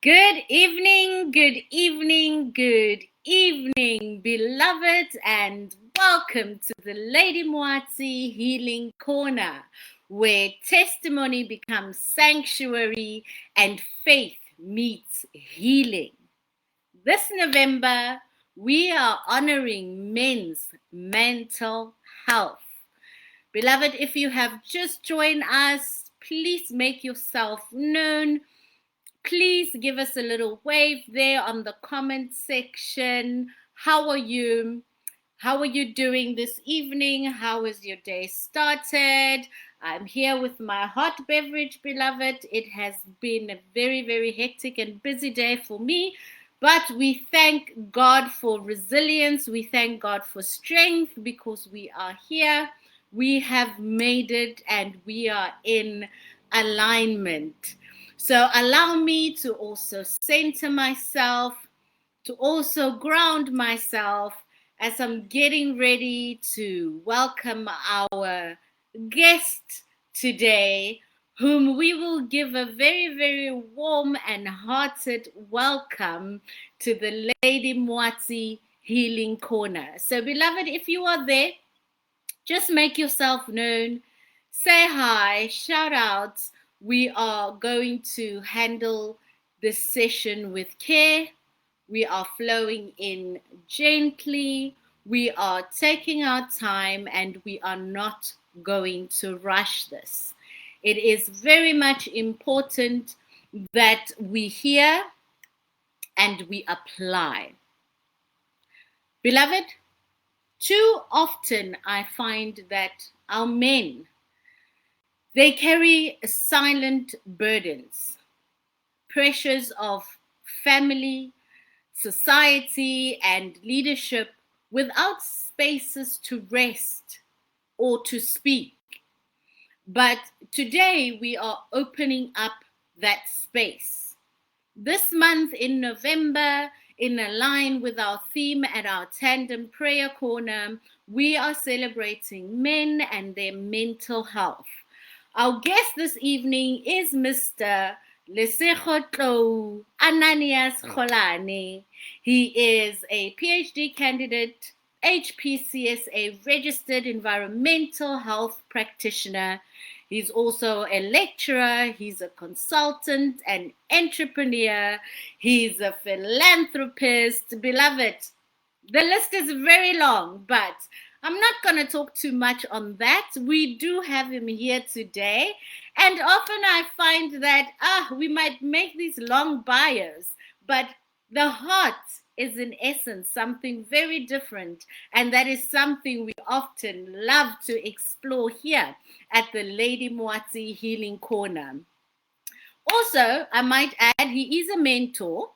Good evening, good evening, good evening, beloved, and welcome to the Ladymwatsi Healing Corner, where testimony becomes sanctuary and faith meets healing. This November, we are honoring men's mental health. Beloved, if you have just joined us, please make yourself known. Please give us a little wave there on the comment section. How are you? How are you doing this evening? How is your day started? I'm here with my hot beverage, beloved. It has been a very, very hectic and busy day for me, but we thank God for resilience. We thank God for strength because we are here. We have made it and we are in alignment. So allow me to also center myself, to also ground myself as I'm getting ready to welcome our guest today, whom we will give a very, very warm and hearted welcome to the Ladymwatsi Healing Corner. So, beloved, if you are there, just make yourself known, say hi, shout out. We are going to handle this session with care. We are flowing in gently. We are taking our time and we are not going to rush this. It is very much important that we hear and we apply. Beloved, too often I find that our men, they carry silent burdens, pressures of family, society, and leadership without spaces to rest or to speak. But today we are opening up that space. This month in November, in line with our theme at our Tandem Prayer Corner, we are celebrating men and their mental health. Our guest this evening is Mr. 𝐷𝐿𝐷𝐿𝐿 𝐼𝐻. He is a PhD candidate, HPCSA registered environmental health practitioner. He's also a lecturer, he's a consultant, an entrepreneur, he's a philanthropist. Beloved, the list is very long, but I'm not going to talk too much on that. We do have him here today. And often I find that we might make these long bios, but the heart is in essence something very different. And that is something we often love to explore here at the Ladymwatsi Healing Corner. Also, I might add, he is a mentor.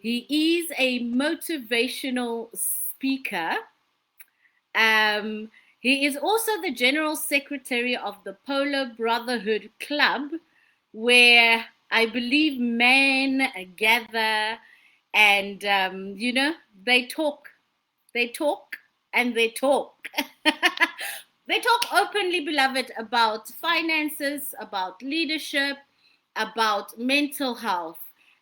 He is a motivational speaker. He is also the general secretary of the Polo Brotherhood Club, where I believe men gather and, they talk. They talk and they talk. They talk openly, beloved, about finances, about leadership, about mental health.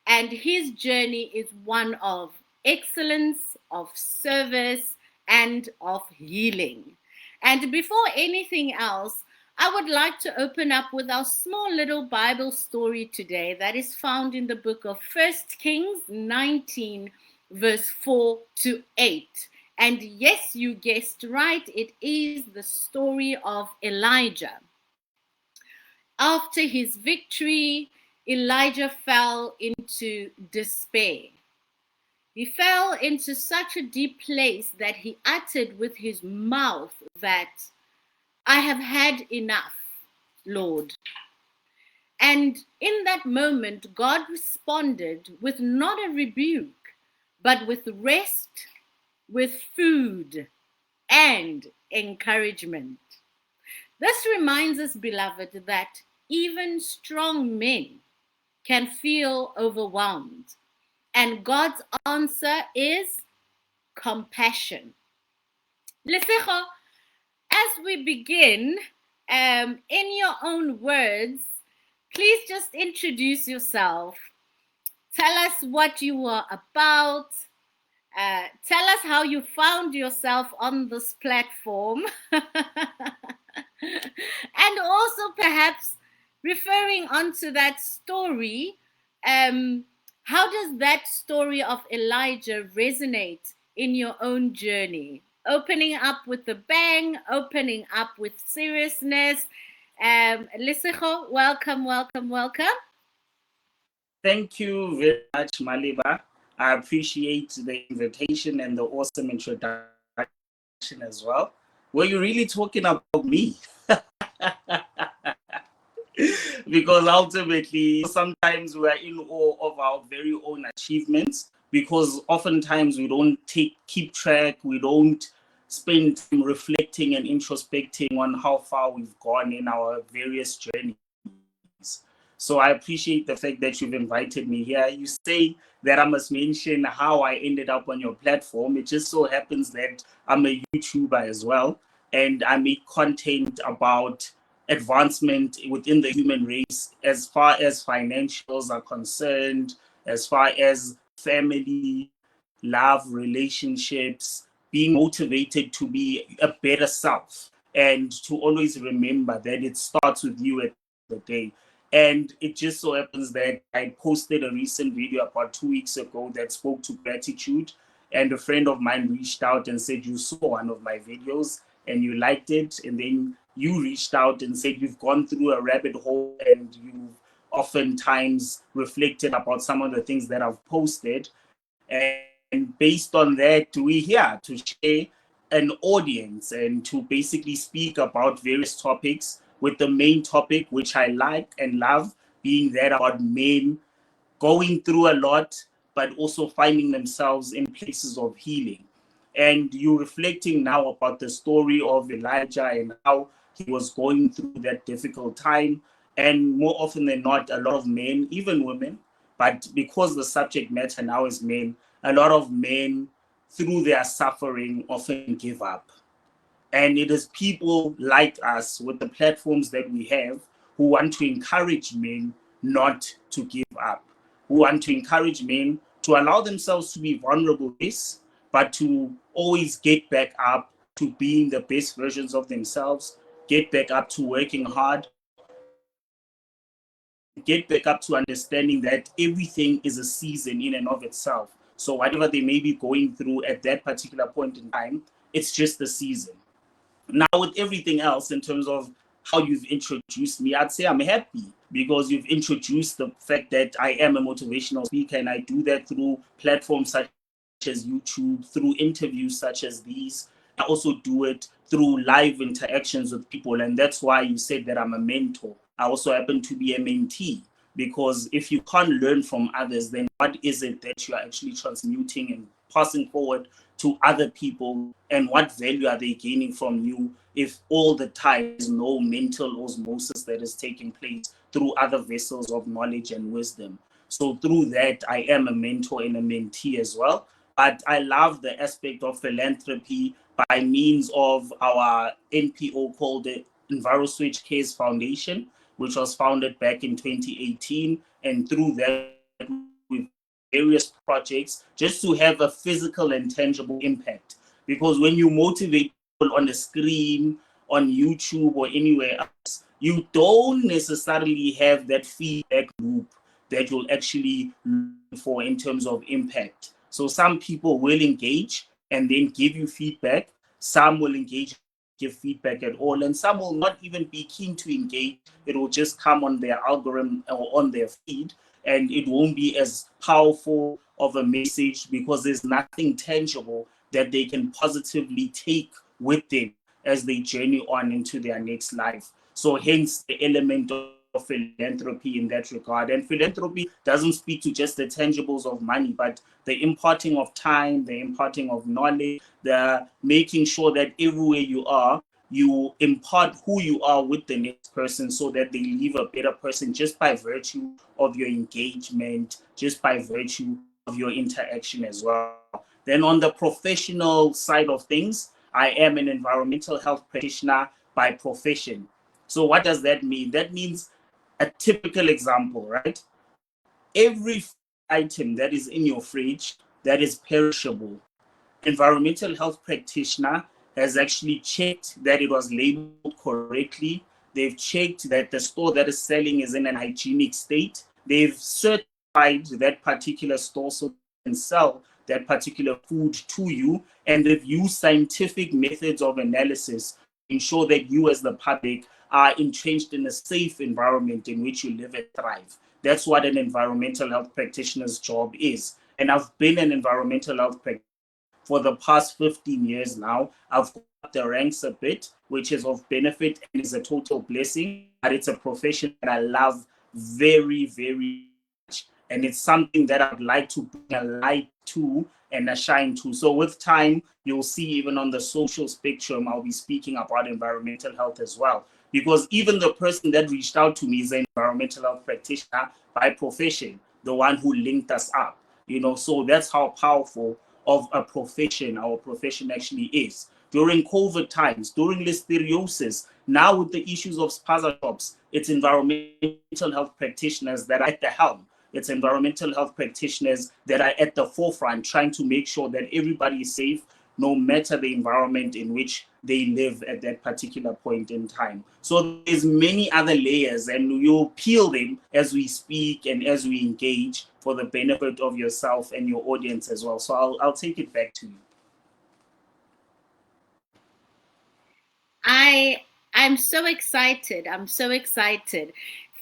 And his journey is one of excellence, of service, and of healing. And before anything else, I would like to open up with our small little Bible story today that is found in the book of 1 Kings 19, verse 4 to 8. And yes, you guessed right, it is the story of Elijah. After his victory, Elijah fell into despair. He fell into such a deep place that he uttered with his mouth that, "I have had enough, Lord." And in that moment, God responded with not a rebuke, but with rest, with food, and encouragement. This reminds us, beloved, that even strong men can feel overwhelmed. And God's answer is compassion. Lesego, as we begin, in your own words, please just introduce yourself. Tell us what you are about. Tell us how you found yourself on this platform. And also perhaps referring onto that story, how does that story of Elijah resonate in your own journey? Opening up with a bang, opening up with seriousness. Lesego, welcome, welcome, welcome. Thank you very much, Maleeba. I appreciate the invitation and the awesome introduction as well. Were you really talking about me? Because ultimately, sometimes we are in awe of our very own achievements because oftentimes we don't keep track, we don't spend time reflecting and introspecting on how far we've gone in our various journeys. So I appreciate the fact that you've invited me here. You say that I must mention how I ended up on your platform. It just so happens that I'm a YouTuber as well, and I make content about advancement within the human race as far as financials are concerned, as far as family, love, relationships, being motivated to be a better self, and to always remember that it starts with you at the day. And it just so happens that I posted a recent video about 2 weeks ago that spoke to gratitude. And a friend of mine reached out and said, you saw one of my videos and you liked it. And then you reached out and said, you've gone through a rabbit hole and you've oftentimes reflected about some of the things that I've posted. And based on that, we're here to share an audience and to basically speak about various topics, with the main topic, which I like and love, being that about men going through a lot, but also finding themselves in places of healing. And you reflecting now about the story of Elijah and how he was going through that difficult time. And more often than not, a lot of men, even women, but because the subject matter now is men, a lot of men, through their suffering, often give up. And it is people like us with the platforms that we have who want to encourage men not to give up, who want to encourage men to allow themselves to be vulnerable, yes, but to always get back up to being the best versions of themselves, get back up to working hard, get back up to understanding that everything is a season in and of itself. So whatever they may be going through at that particular point in time, it's just a season. Now, with everything else, in terms of how you've introduced me, I'd say I'm happy because you've introduced the fact that I am a motivational speaker, and I do that through platforms such as YouTube, through interviews such as these. I also do it through live interactions with people, and that's why you said that I'm a mentor. I also happen to be a mentee, because if you can't learn from others, then what is it that you are actually transmuting and passing forward to other people, and what value are they gaining from you if all the time there's no mental osmosis that is taking place through other vessels of knowledge and wisdom? So through that, I am a mentor and a mentee as well. But I love the aspect of philanthropy by means of our NPO called the 𝐌𝐻𝐿 Foundation, which was founded back in 2018. And through that, we've various projects just to have a physical and tangible impact. Because when you motivate people on the screen, on YouTube or anywhere else, you don't necessarily have that feedback loop that you'll actually look for in terms of impact. So some people will engage and then give you feedback. Some will engage, give feedback at all, and some will not even be keen to engage. It will just come on their algorithm or on their feed, and it won't be as powerful of a message because there's nothing tangible that they can positively take with them as they journey on into their next life. So hence the element of philanthropy in that regard. And philanthropy doesn't speak to just the tangibles of money, but the imparting of time, the imparting of knowledge, the making sure that everywhere you are, you impart who you are with the next person so that they leave a better person just by virtue of your engagement, just by virtue of your interaction as well. Then on the professional side of things, I am an environmental health practitioner by profession. So what does that mean? That means a typical example, right? Every item that is in your fridge that is perishable, environmental health practitioner has actually checked that it was labeled correctly. They've checked that the store that is selling is in an hygienic state. They've certified that particular store so they can sell that particular food to you. And they've used scientific methods of analysis to ensure that you as the public are entrenched in a safe environment in which you live and thrive. That's what an environmental health practitioner's job is. And I've been an environmental health practitioner for the past 15 years now. I've got the ranks a bit, which is of benefit and is a total blessing, but it's a profession that I love very, very much. And it's something that I'd like to bring a light to and a shine to. So with time, you'll see even on the social spectrum, I'll be speaking about environmental health as well. Because even the person that reached out to me is an environmental health practitioner by profession, the one who linked us up. So that's how powerful of a profession our profession actually is. During COVID times, during listeriosis, now with the issues of spaza shops, it's environmental health practitioners that are at the helm. It's environmental health practitioners that are at the forefront trying to make sure that everybody is safe, no matter the environment in which they live at that particular point in time. So there's many other layers, and you'll peel them as we speak and as we engage for the benefit of yourself and your audience as well. So I'll take it back to you. I'm so excited. I'm so excited.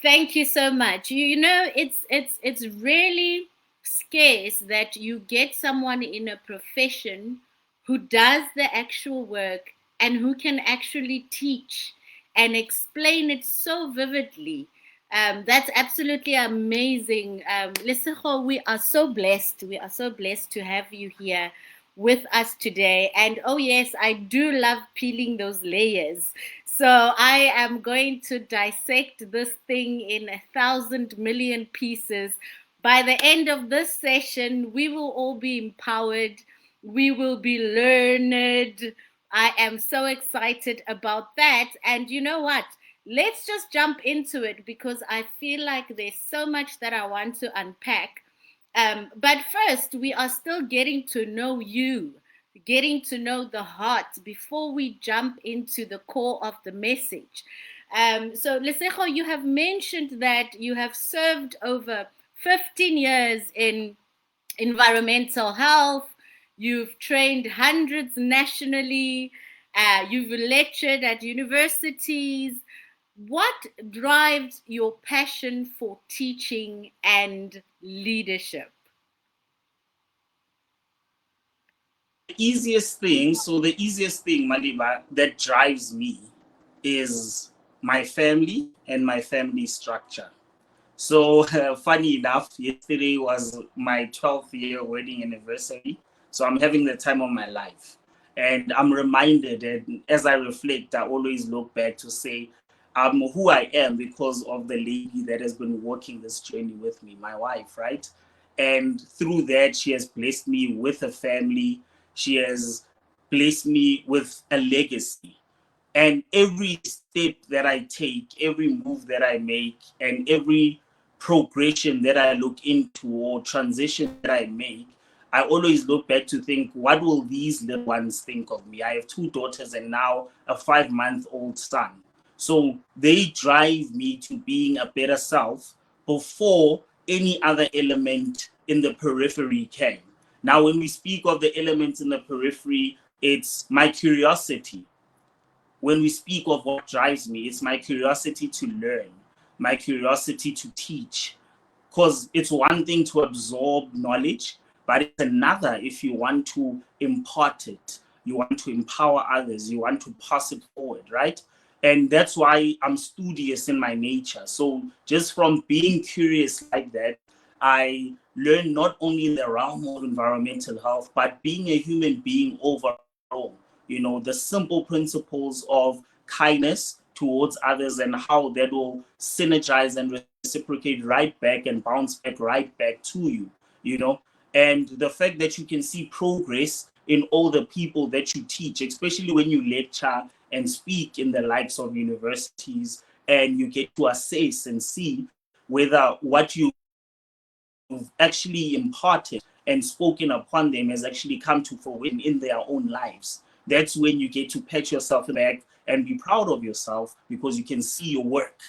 Thank you so much. It's really scarce that you get someone in a profession who does the actual work and who can actually teach and explain it so vividly. That's absolutely amazing. Lesego, we are so blessed. We are so blessed to have you here with us today. And oh yes, I do love peeling those layers. So I am going to dissect this thing in 1,000 million pieces. By the end of this session, we will all be empowered. We will be learned. I am so excited about that. And you know what? Let's just jump into it because I feel like there's so much that I want to unpack. But first, we are still getting to know you, getting to know the heart before we jump into the core of the message. So, Lesego, you have mentioned that you have served over 15 years in environmental health. You've trained hundreds nationally. You've lectured at universities. What drives your passion for teaching and leadership? The easiest thing, Maleeba, that drives me is my family and my family structure. So funny enough, yesterday was my 12th year wedding anniversary. So I'm having the time of my life. And I'm reminded, and as I reflect, I always look back to say, I'm who I am because of the lady that has been walking this journey with me, my wife, right? And through that, she has blessed me with a family. She has blessed me with a legacy. And every step that I take, every move that I make, and every progression that I look into or transition that I make, I always look back to think, what will these little ones think of me? I have 2 daughters and now a 5-month-old son. So they drive me to being a better self before any other element in the periphery came. Now, when we speak of the elements in the periphery, it's my curiosity. When we speak of what drives me, it's my curiosity to learn, my curiosity to teach. Because it's one thing to absorb knowledge, but it's another if you want to impart it, you want to empower others, you want to pass it forward, right? And that's why I'm studious in my nature. So just from being curious like that, I learn not only in the realm of environmental health, but being a human being overall. The simple principles of kindness towards others and how that will synergize and reciprocate right back and bounce back right back to you. And the fact that you can see progress in all the people that you teach, especially when you lecture and speak in the likes of universities, and you get to assess and see whether what you you've actually imparted and spoken upon them has actually come to fruition in their own lives. That's when you get to pat yourself in the back and be proud of yourself, because you can see your work.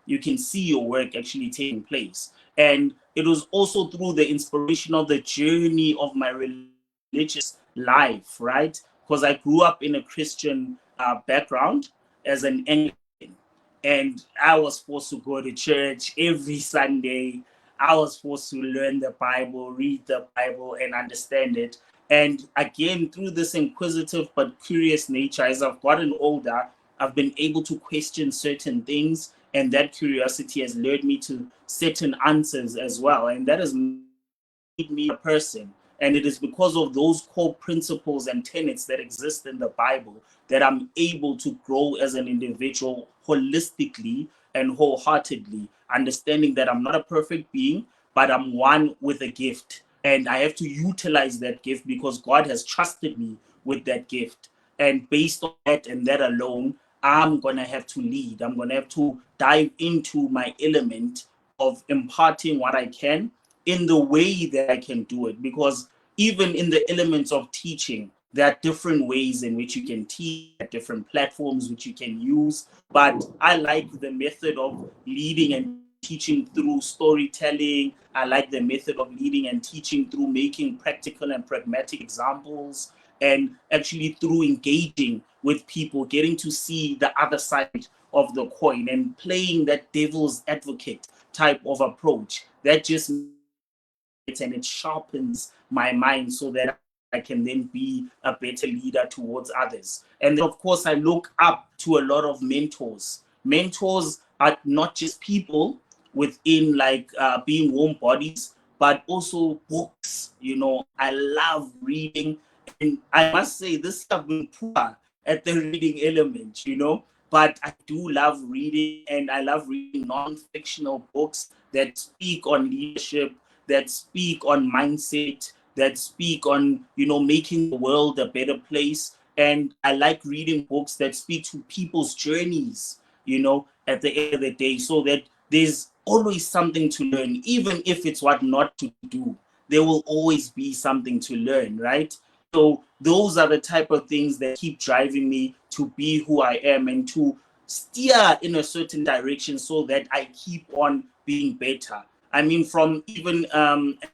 You can see your work actually taking place. And it was also through the inspiration of the journey of my religious life, right? Because I grew up in a Christian background as an Anglican, and I was supposed to go to church every Sunday. I was supposed to learn the Bible, read the Bible, and understand it. And again, through this inquisitive but curious nature, as I've gotten older, I've been able to question certain things, and that curiosity has led me to certain answers as well. And that has made me a person. And it is because of those core principles and tenets that exist in the Bible that I'm able to grow as an individual holistically and wholeheartedly, understanding that I'm not a perfect being, but I'm one with a gift. And I have to utilize that gift because God has trusted me with that gift. And based on that and that alone, I'm going to have to lead. I'm going to have to dive into my element of imparting what I can in the way that I can do it. Because even in the elements of teaching, there are different ways in which you can teach, different platforms which you can use. But I like the method of leading and teaching through storytelling. I like the method of leading and teaching through making practical and pragmatic examples, and actually through engaging with people, getting to see the other side of the coin and playing that devil's advocate type of approach. That just and it sharpens my mind so that I can then be a better leader towards others. And then, of course, I look up to a lot of mentors. Mentors are not just people within like being warm bodies, but also books. You know, I love reading, and I must say this I've been poor at the reading element, you know, but I do love reading, and I love reading non-fictional books that speak on leadership, that speak on mindset, that speak on, you know, making the world a better place. And I like reading books that speak to people's journeys, you know, at the end of the day, so that there's always something to learn, even if it's what not to do. There will always be something to learn, right? So those are the type of things that keep driving me to be who I am and to steer in a certain direction so that I keep on being better. I mean, from even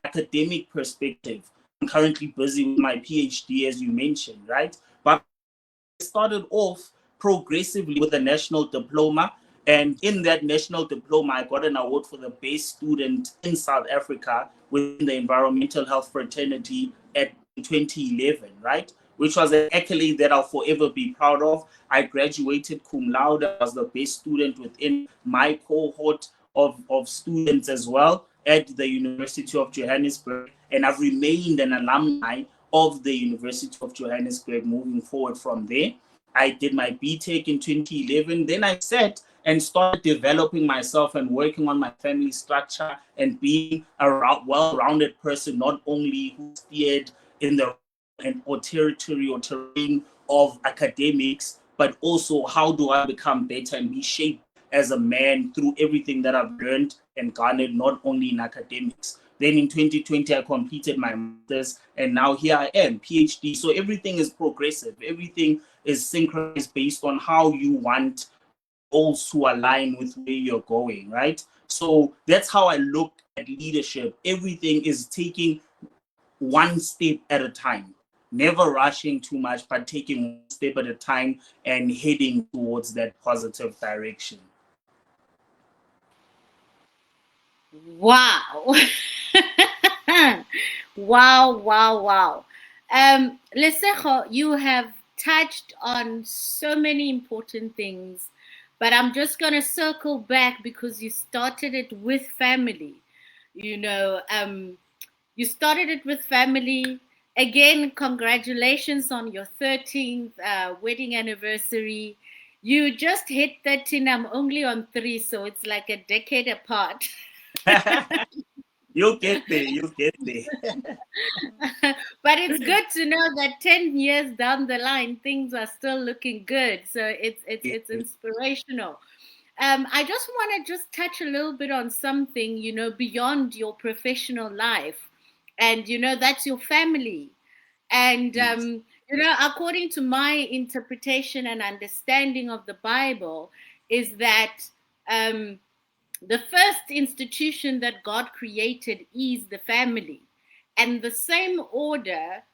academic perspective, I'm currently busy with my PhD, as you mentioned, right? But I started off progressively with a national diploma. And in that national diploma, I got an award for the best student in South Africa within the environmental health fraternity at 2011, right? Which was an accolade that I'll forever be proud of. I graduated cum laude. I was the best student within my cohort of students as well at the University of Johannesburg. And I've remained an alumni of the University of Johannesburg moving forward from there. I did my BTech in 2011. Then I sat and started developing myself and working on my family structure and being a well-rounded person, not only who steered in the or territory or terrain of academics, but also how do I become better and be shaped as a man through everything that I've learned and garnered, not only in academics. Then in 2020, I completed my master's, and now here I am, PhD. So everything is progressive. Everything is synchronized based on how you want goals to align with where you're going, right? So that's how I look at leadership. Everything is taking one step at a time, never rushing too much, but taking one step at a time and heading towards that positive direction. Wow. Wow, wow, wow. Lesego, you have touched on so many important things, but I'm just going to circle back because you started it with family. You know, you started it with family. Again, congratulations on your 13th wedding anniversary. You just hit 13. I'm only on 3, so it's like a decade apart. You'll get there. You'll get there. But it's good to know that 10 years down the line things are still looking good, so it's inspirational. I just want to just touch a little bit on something, beyond your professional life. And, that's your family. And, Yes. according to my interpretation and understanding of the Bible, is that um, the first institution that God created is the family. And the same order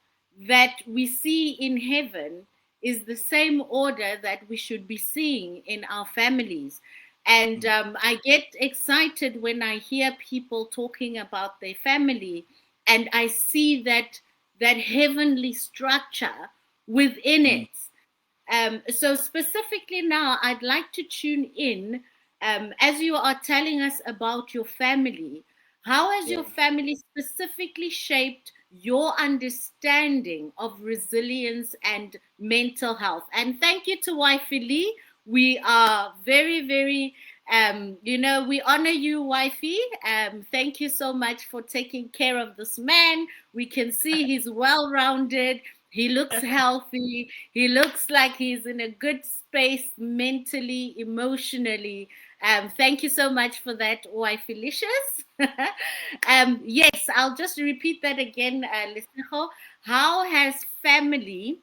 that we see in heaven is the same order that we should be seeing in our families. And I get excited when I hear people talking about their family, and I see that heavenly structure within Mm. it. So specifically now, I'd like to tune in as you are telling us about your family. How has Yeah. your family specifically shaped your understanding of resilience and mental health? And thank you to Wifey Lee. We are very, very, we honor you, Wifey. Thank you so much for taking care of this man. We can see he's well rounded. He looks healthy. He looks like he's in a good space mentally, emotionally. Thank you so much for that, Wifeilicious. Yes, I'll just repeat that again, Lesnejo. How has family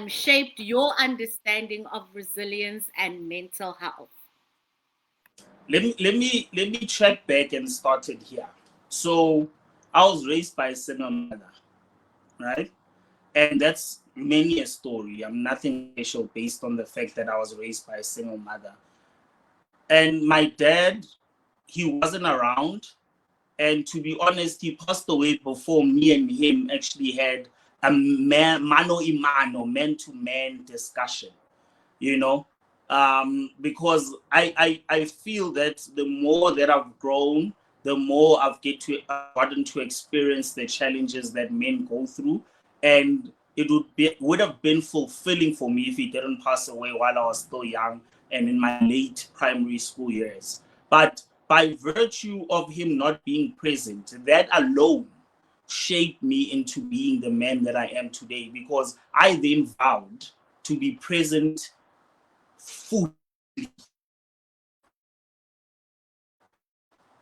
shaped your understanding of resilience and mental health? Let me check back and start it here. So I was raised by a single mother, right? And that's many a story. I'm nothing special based on the fact that I was raised by a single mother. And my dad, he wasn't around. And to be honest, he passed away before me and him actually had a mano a mano, man to man discussion, you know, because I feel that the more that I've grown, the more gotten to experience the challenges that men go through, and it would have been fulfilling for me if he didn't pass away while I was still young and in my late primary school years. But by virtue of him not being present, that alone shaped me into being the man that I am today, because I then vowed to be present fully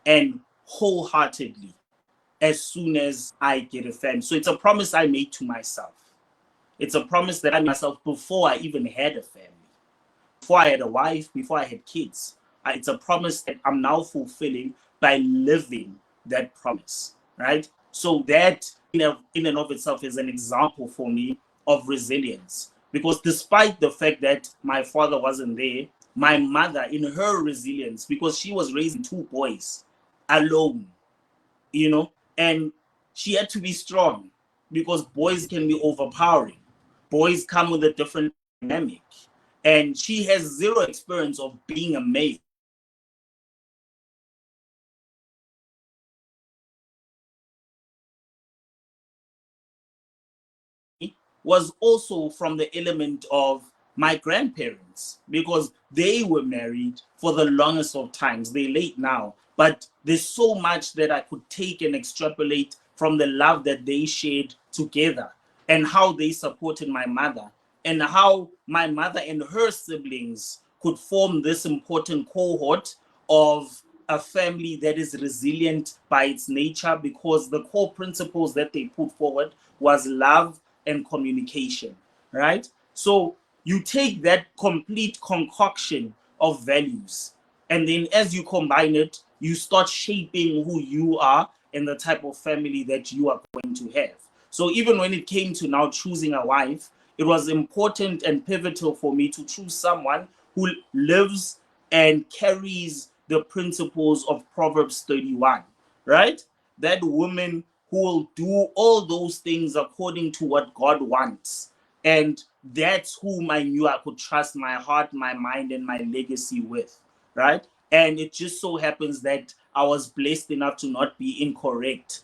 and wholeheartedly as soon as I get a family. So it's a promise I made to myself. It's a promise that I made myself before I even had a family, before I had a wife, before I had kids. It's a promise that I'm now fulfilling by living that promise, right? So that in and of itself is an example for me of resilience. Because despite the fact that my father wasn't there, my mother, in her resilience, because she was raising two boys alone, you know, and she had to be strong because boys can be overpowering. Boys come with a different dynamic. And she has zero experience of being a male. Was also from the element of my grandparents, because they were married for the longest of times. They're late now, but there's so much that I could take and extrapolate from the love that they shared together, and how they supported my mother, and how my mother and her siblings could form this important cohort of a family that is resilient by its nature, because the core principles that they put forward was love and communication, right? So you take that complete concoction of values, and then as you combine it, you start shaping who you are and the type of family that you are going to have. So even when it came to now choosing a wife, it was important and pivotal for me to choose someone who lives and carries the principles of Proverbs 31, right? That woman who will do all those things according to what God wants. And that's whom I knew I could trust my heart, my mind, and my legacy with, right? And it just so happens that I was blessed enough to not be incorrect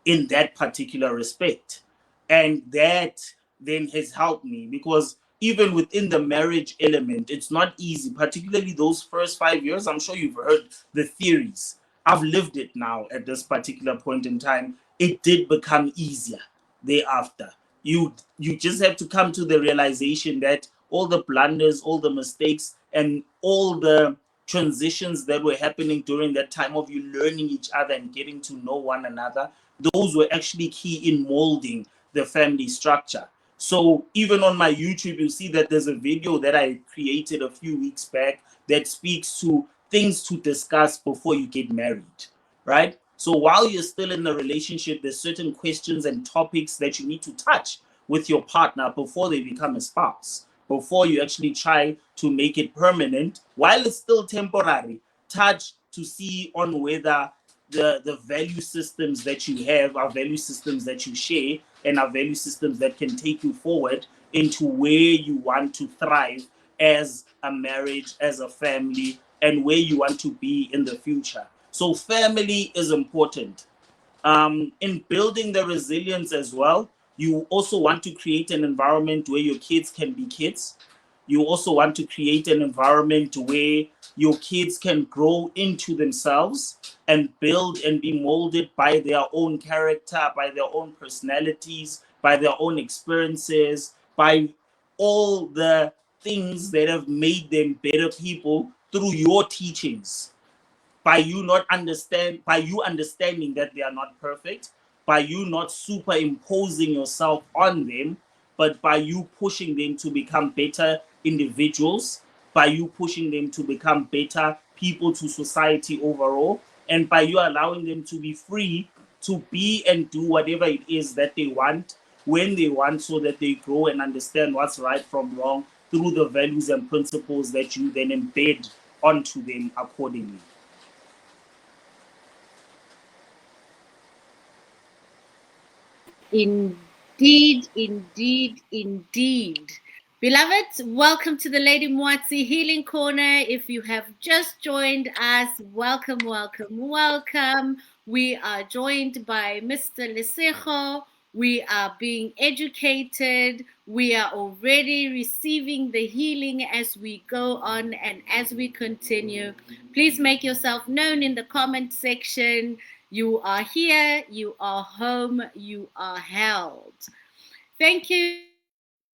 in that particular respect. And that then has helped me, because even within the marriage element, it's not easy, particularly those first 5 years. I'm sure you've heard the theories. I've lived it now at this particular point in time. It did become easier thereafter. You just have to come to the realization that all the blunders, all the mistakes, and all the transitions that were happening during that time of you learning each other and getting to know one another, those were actually key in molding the family structure. So even on my YouTube, you'll see that there's a video that I created a few weeks back that speaks to things to discuss before you get married, right? So while you're still in a relationship, there's certain questions and topics that you need to touch with your partner before they become a spouse, before you actually try to make it permanent. While it's still temporary, touch to see on whether the value systems that you have are value systems that you share and are value systems that can take you forward into where you want to thrive as a marriage, as a family, and where you want to be in the future. So family is important. In building the resilience as well, you also want to create an environment where your kids can be kids. You also want to create an environment where your kids can grow into themselves and build and be molded by their own character, by their own personalities, by their own experiences, by all the things that have made them better people through your teachings, by you understanding that they are not perfect, by you not superimposing yourself on them, but by you pushing them to become better individuals, by you pushing them to become better people to society overall, and by you allowing them to be free to be and do whatever it is that they want when they want, so that they grow and understand what's right from wrong through the values and principles that you then embed onto them accordingly. Indeed, indeed, indeed. Beloveds, welcome to the Ladymwatsi Healing Corner. If you have just joined us, welcome, welcome, welcome. We are joined by Mr. 𝐷𝐿𝐷𝐸. We are being educated. We are already receiving the healing as we go on and as we continue. Please make yourself known in the comment section. You are here, you are home, you are held. Thank you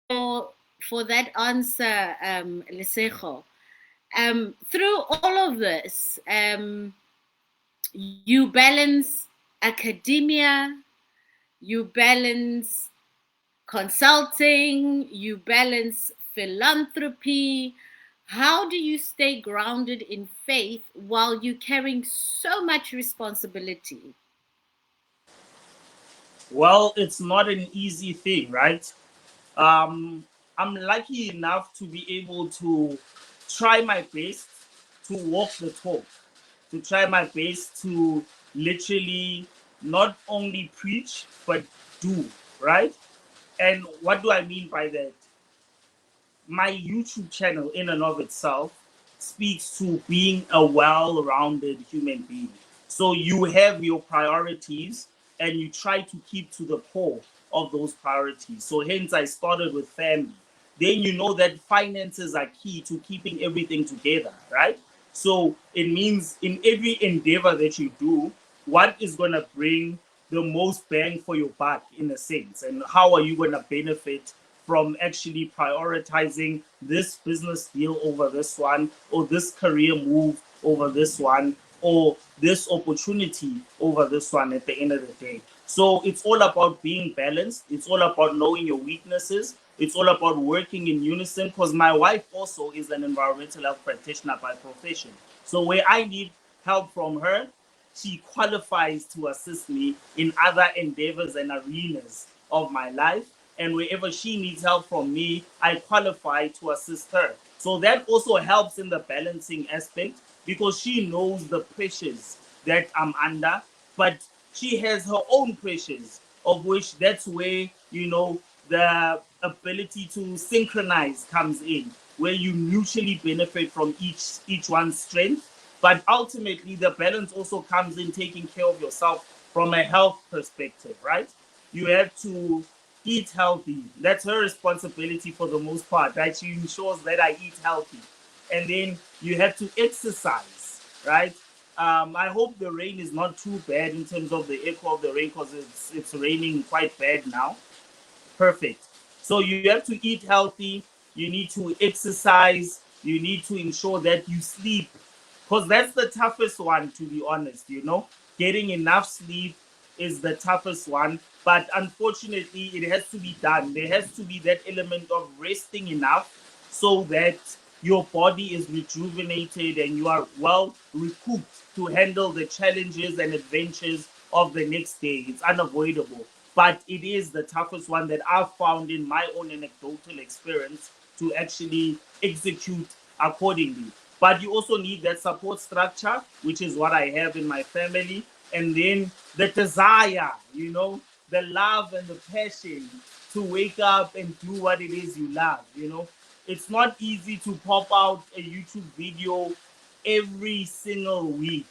for that answer, 𝐷𝐿𝐷𝐸. Through all of this, you balance academia, you balance consulting, you balance philanthropy. How do you stay grounded in faith while you're carrying so much responsibility? Well, it's not an easy thing, right? I'm lucky enough to be able to try my best to walk the talk, to try my best to literally not only preach, but do, right? And what do I mean by that? My YouTube channel in and of itself speaks to being a well-rounded human being. So you have your priorities and you try to keep to the core of those priorities. So hence I started with family. Then you know that finances are key to keeping everything together, right? So it means in every endeavor that you do, what is going to bring the most bang for your buck in a sense? And how are you going to benefit from actually prioritizing this business deal over this one, or this career move over this one, or this opportunity over this one at the end of the day? So it's all about being balanced. It's all about knowing your weaknesses. It's all about working in unison, because my wife also is an environmental health practitioner by profession. So where I need help from her, she qualifies to assist me in other endeavors and arenas of my life. And wherever she needs help from me, I qualify to assist her. So that also helps in the balancing aspect, because she knows the pressures that I'm under, but she has her own pressures, of which that's where, the ability to synchronize comes in, where you mutually benefit from each one's strength. But ultimately, the balance also comes in taking care of yourself from a health perspective, right? You have to eat healthy. That's her responsibility for the most part, right? She ensures that I eat healthy. And then you have to exercise, right? I hope the rain is not too bad in terms of the echo of the rain, because it's raining quite bad now. Perfect. So you have to eat healthy, you need to exercise, You need to ensure that you sleep, because that's the toughest one, to be honest. Getting enough sleep is the toughest one, but unfortunately it has to be done. There has to be that element of resting enough so that your body is rejuvenated and you are well recouped to handle the challenges and adventures of the next day. It's unavoidable, but it is the toughest one that I've found in my own anecdotal experience to actually execute accordingly. But you also need that support structure, which is what I have in my family. And then the desire, the love and the passion to wake up and do what it is you love. It's not easy to pop out a YouTube video every single week,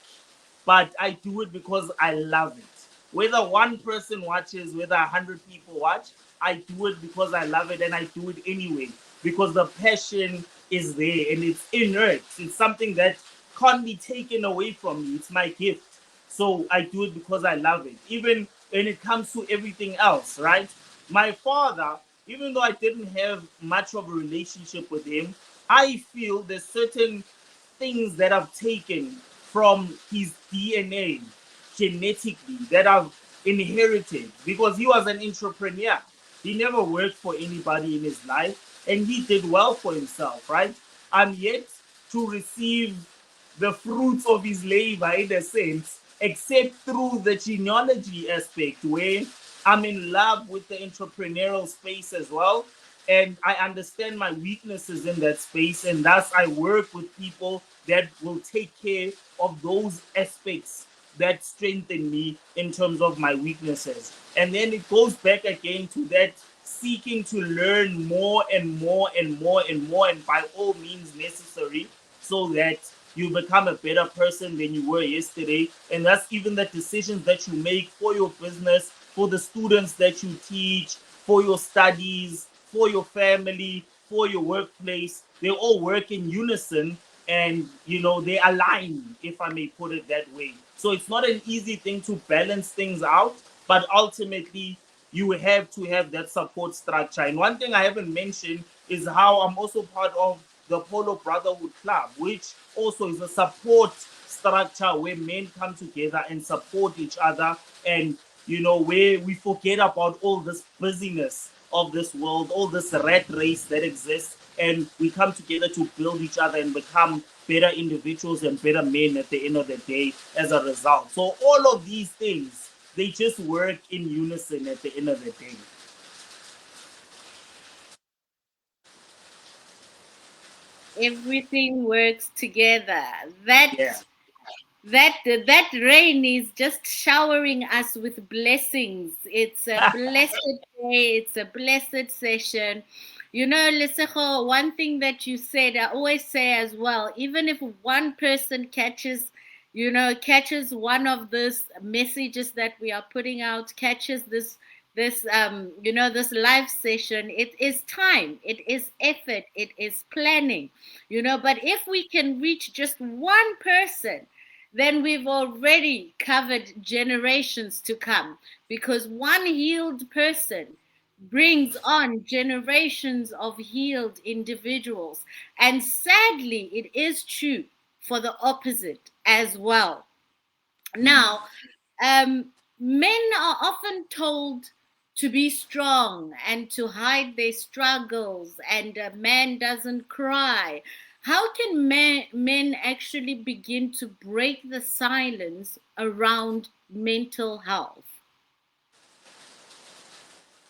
but I do it because I love it. Whether one person watches, whether 100 people watch, I do it because I love it, and I do it anyway because the passion is there and it's inert. It's something that can't be taken away from me. It's my gift. So I do it because I love it. Even when it comes to everything else, right? My father, even though I didn't have much of a relationship with him, I feel there's certain things that I've taken from his DNA genetically that I've inherited, because he was an entrepreneur. He never worked for anybody in his life and he did well for himself, right? I'm yet to receive the fruits of his labor, in a sense, except through the genealogy aspect, where I'm in love with the entrepreneurial space as well. And I understand my weaknesses in that space, and thus I work with people that will take care of those aspects that strengthen me in terms of my weaknesses. And then it goes back again to that seeking to learn more and more and more and more, and by all means necessary, so that you become a better person than you were yesterday. And that's even the decisions that you make for your business, for the students that you teach, for your studies, for your family, for your workplace. They all work in unison, and they align, if I may put it that way. So it's not an easy thing to balance things out, but ultimately you have to have that support structure. And one thing I haven't mentioned is how I'm also part of the Polo Brotherhood Club, which also is a support structure where men come together and support each other, and where we forget about all this busyness of this world, all this rat race that exists, and we come together to build each other and become better individuals and better men at the end of the day as a result. So all of these things, they just work in unison at the end of the day. Everything works together. That Yeah. that rain is just showering us with blessings. It's a blessed day. It's a blessed session. Lesego, one thing that you said, I always say as well, even if one person catches one of those messages that we are putting out, catches this live session, it is time, it is effort, it is planning, but if we can reach just one person, then we've already covered generations to come, because one healed person brings on generations of healed individuals. And sadly, it is true for the opposite as well. Now, men are often told to be strong and to hide their struggles, and a man doesn't cry. How can men actually begin to break the silence around mental health?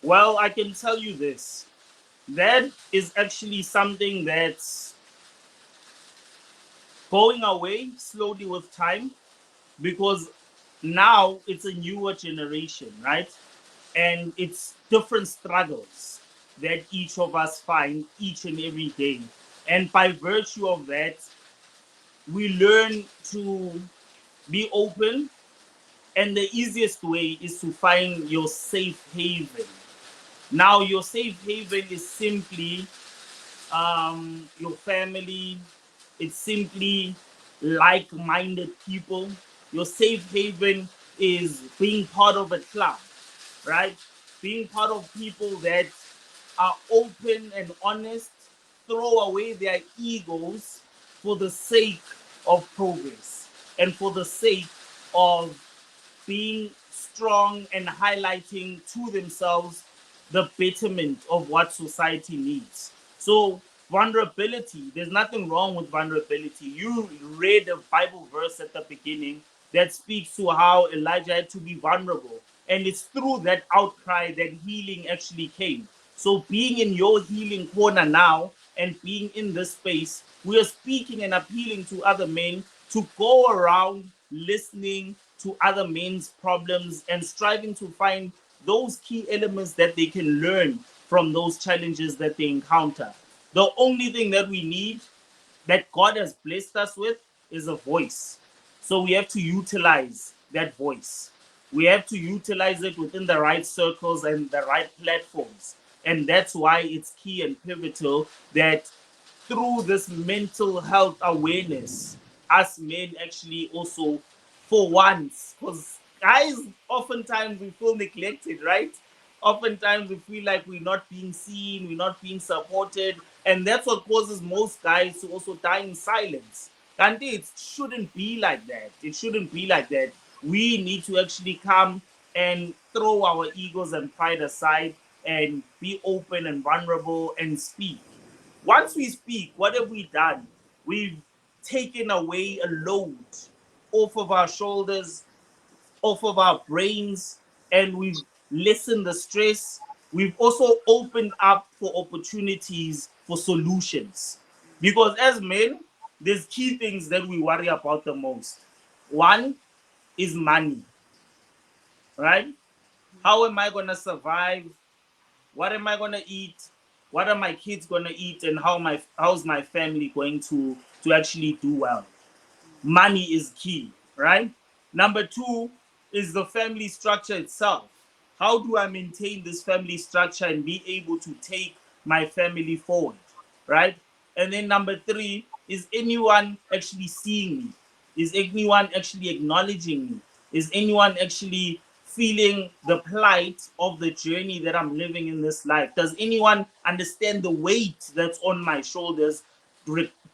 Well, I can tell you this. That is actually something that's going away slowly with time, because now it's a newer generation, right? And it's different struggles that each of us find each and every day. And by virtue of that, we learn to be open. And the easiest way is to find your safe haven. Now, your safe haven is simply your family, it's simply like-minded people. Your safe haven is being part of a club, right? Being part of people that are open and honest, throw away their egos for the sake of progress and for the sake of being strong and highlighting to themselves the betterment of what society needs. So, vulnerability, there's nothing wrong with vulnerability. You read a Bible verse at the beginning that speaks to how Elijah had to be vulnerable. And it's through that outcry that healing actually came. So, being in your healing corner now and being in this space, we are speaking and appealing to other men to go around listening to other men's problems and striving to find those key elements that they can learn from those challenges that they encounter. The only thing that we need, that God has blessed us with, is a voice. So we have to utilize that voice. We have to utilize it within the right circles and the right platforms. And that's why it's key and pivotal that through this mental health awareness, us men actually also, for once, because guys, oftentimes we feel neglected, right? Oftentimes we feel like we're not being seen, we're not being supported, and that's what causes most guys to also die in silence. And it shouldn't be like that. It shouldn't be like that. We need to actually come and throw our egos and pride aside and be open and vulnerable and speak. Once we speak, what have we done? We've taken away a load off of our shoulders, off of our brains, and we've lessened the stress. We've also opened up for opportunities for solutions. Because as men, there's key things that we worry about the most. One is money, right? How am I going to survive? What am I going to eat? What are my kids going to eat? And how's my family going to actually do well? Money is key, right? Number two is the family structure itself. How do I maintain this family structure and be able to take my family forward, right? And then number three is anyone actually seeing me? Is anyone actually acknowledging me? Is anyone actually feeling the plight of the journey that I'm living in this life? Does anyone understand the weight that's on my shoulders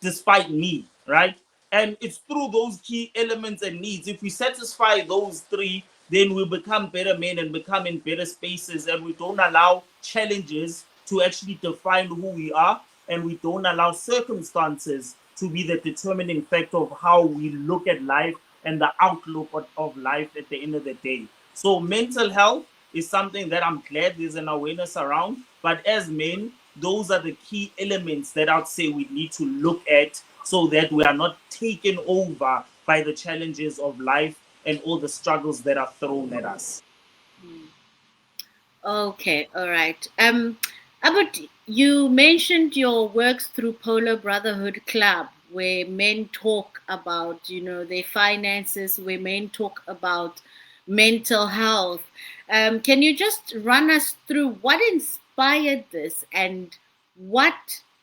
despite me, right? And it's through those key elements and needs. If we satisfy those three, then we become better men and become in better spaces, and we don't allow challenges to actually define who we are, and we don't allow circumstances to be the determining factor of how we look at life and the outlook of life at the end of the day. So mental health is something that I'm glad there's an awareness around, but as men, those are the key elements that I'd say we need to look at so that we are not taken over by the challenges of life and all the struggles that are thrown at us. Okay, all right. Albert, you mentioned your works through Polo Brotherhood Club, where men talk about, their finances, where men talk about mental health. Can you just run us through what inspired this and what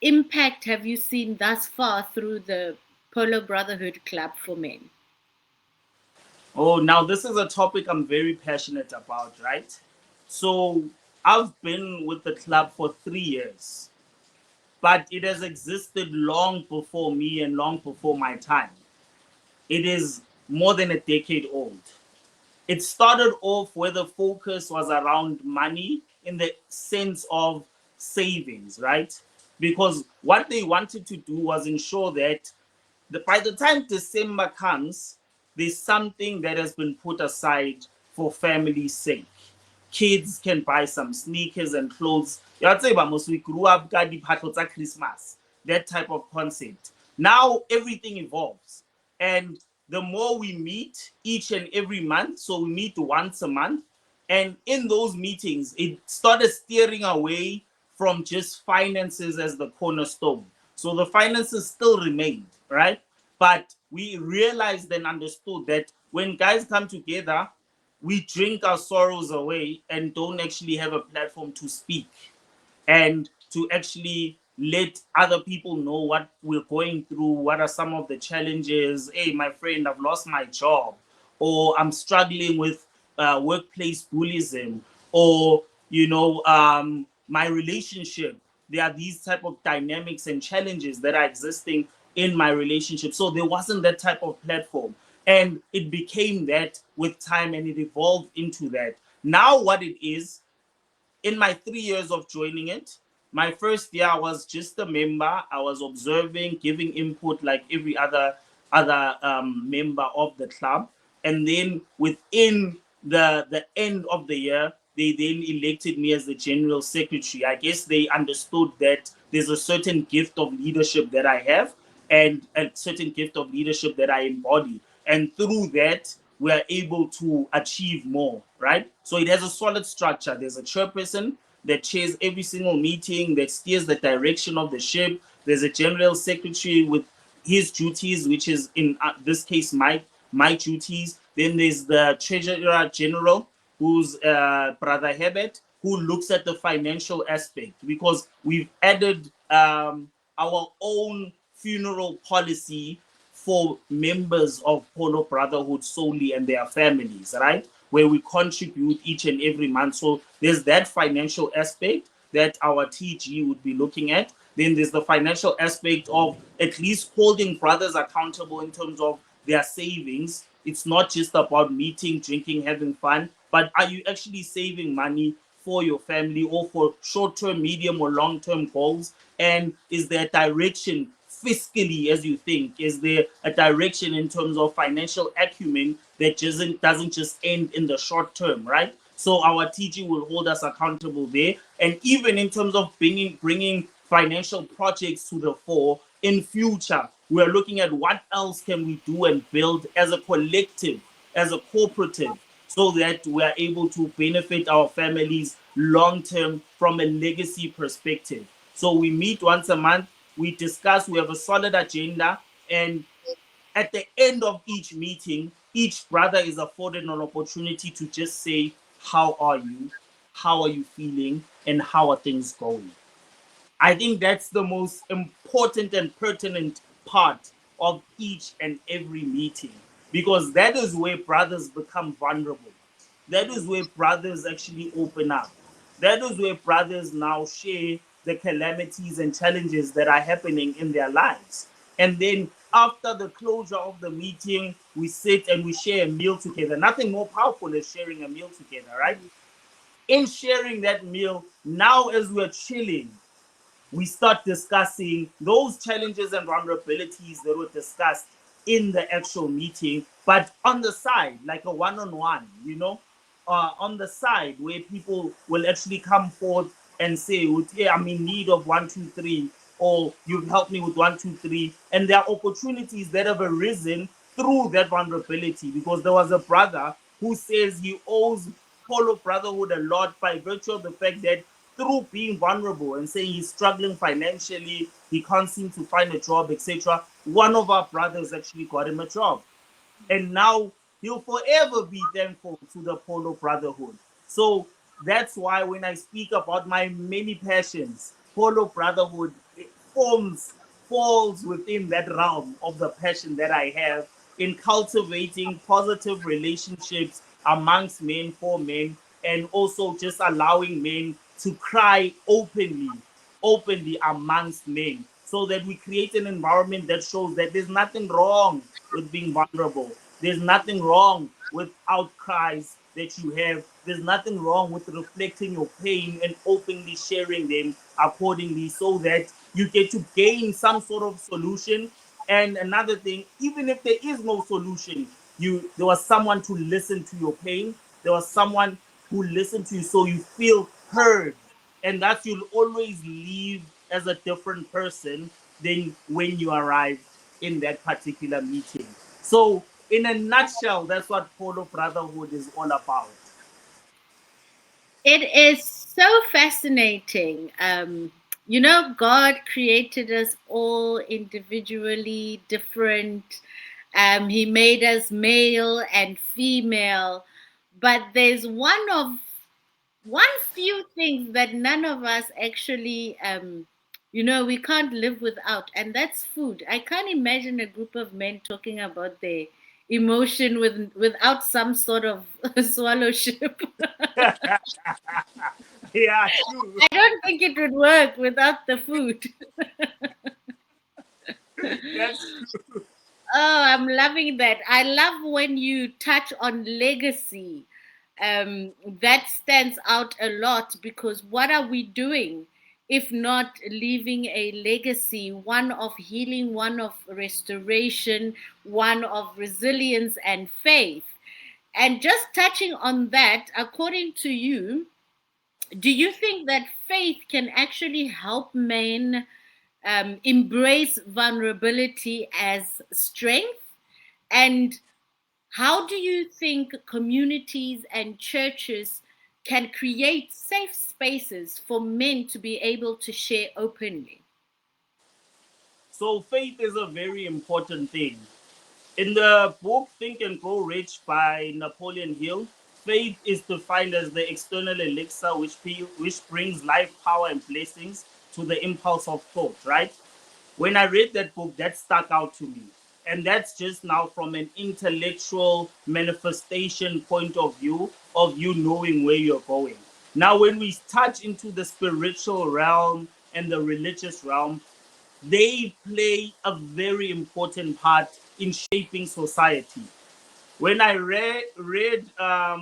impact have you seen thus far through the Polo Brotherhood Club for men? Oh, now this is a topic I'm very passionate about, right? So I've been with the club for 3 years, but it has existed long before me and long before my time. It is more than a decade old. It started off where the focus was around money in the sense of savings, right? Because what they wanted to do was ensure that by the time December comes, there's something that has been put aside for family's sake. Kids can buy some sneakers and clothes. I'd say, but we grew up Christmas, that type of concept. Now everything evolves. And the more we meet each and every month, so we meet once a month, and in those meetings, it started steering away from just finances as the cornerstone. So the finances still remained, right? But we realized and understood that when guys come together, we drink our sorrows away and don't actually have a platform to speak and to actually let other people know what we're going through, what are some of the challenges. Hey, my friend, I've lost my job, or I'm struggling with workplace bullyism, or my relationship there are these type of dynamics and challenges that are existing in my relationship. So there wasn't that type of platform. And it became that with time, and it evolved into that. Now what it is, in my 3 years of joining it, my first year I was just a member. I was observing, giving input like every other member of the club. And then within the end of the year, they then elected me as the general secretary. I guess they understood that there's a certain gift of leadership that I have, and a certain gift of leadership that I embody. And through that, we're able to achieve more, right? So it has a solid structure. There's a chairperson that chairs every single meeting, that steers the direction of the ship. There's a general secretary with his duties, which is in this case my duties. Then there's the treasurer general, who's Brother Herbert, who looks at the financial aspect, because we've added our own funeral policy for members of Polo Brotherhood solely and their families, right? Where we contribute each and every month. So there's that financial aspect that our TG would be looking at. Then there's the financial aspect of at least holding brothers accountable in terms of their savings. It's not just about meeting, drinking, having fun, but are you actually saving money for your family or for short-term, medium, or long-term goals? And is there direction fiscally, as you think? Is there a direction in terms of financial acumen that doesn't just end in the short term, right? So our TG will hold us accountable there. And even in terms of bringing financial projects to the fore in future, we're looking at what else can we do and build as a collective, as a cooperative, so that we are able to benefit our families long term from a legacy perspective. So we meet once a month, we discuss, we have a solid agenda, and at the end of each meeting, each brother is afforded an opportunity to just say, how are you? How are you feeling? And how are things going? I think that's the most important and pertinent part of each and every meeting, because that is where brothers become vulnerable. That is where brothers actually open up. That is where brothers now share the calamities and challenges that are happening in their lives. And then after the closure of the meeting, we sit and we share a meal together. Nothing more powerful than sharing a meal together, right? In sharing that meal, now as we're chilling, we start discussing those challenges and vulnerabilities that were discussed in the actual meeting, but on the side, like a one-on-one, on the side, where people will actually come forth and say, hey, I'm in need of 1, 2, 3, or you've helped me with 1, 2, 3. And there are opportunities that have arisen through that vulnerability, because there was a brother who says he owes Polo Brotherhood a lot by virtue of the fact that through being vulnerable and saying he's struggling financially, he can't seem to find a job, etc. One of our brothers actually got him a job. And now he'll forever be thankful to the Polo Brotherhood. So that's why when I speak about my many passions, Polo Brotherhood falls within that realm of the passion that I have in cultivating positive relationships amongst men, for men, and also just allowing men to cry openly amongst men, so that we create an environment that shows that there's nothing wrong with being vulnerable. There's nothing wrong with outcries that you have. There's nothing wrong with reflecting your pain and openly sharing them accordingly, so that you get to gain some sort of solution. And another thing, even if there is no solution, there was someone to listen to your pain. There was someone who listened to you, so you feel heard. And that you'll always leave as a different person than when you arrive in that particular meeting. So, in a nutshell, that's what Polo Brotherhood is all about. It is so fascinating. God created us all individually different. He made us male and female, but there's one few things that none of us actually, we can't live without, and that's food. I can't imagine a group of men talking about their emotion without some sort of swallowship. Yeah, true. I don't think it would work without the food. That's true. Oh, I'm loving that. I love when you touch on legacy. That stands out a lot because what are we doing if not leaving a legacy, one of healing, one of restoration, one of resilience and faith? And just touching on that, according to you, do you think that faith can actually help men embrace vulnerability as strength? And how do you think communities and churches can create safe spaces for men to be able to share openly? So faith is a very important thing. In the book Think and Grow Rich by Napoleon Hill, faith is defined as the external elixir which brings life, power, and blessings to the impulse of thought, right? When I read that book, that stuck out to me. And that's just now from an intellectual manifestation point of view of you knowing where you're going. Now, when we touch into the spiritual realm and the religious realm, they play a very important part in shaping society. When I read I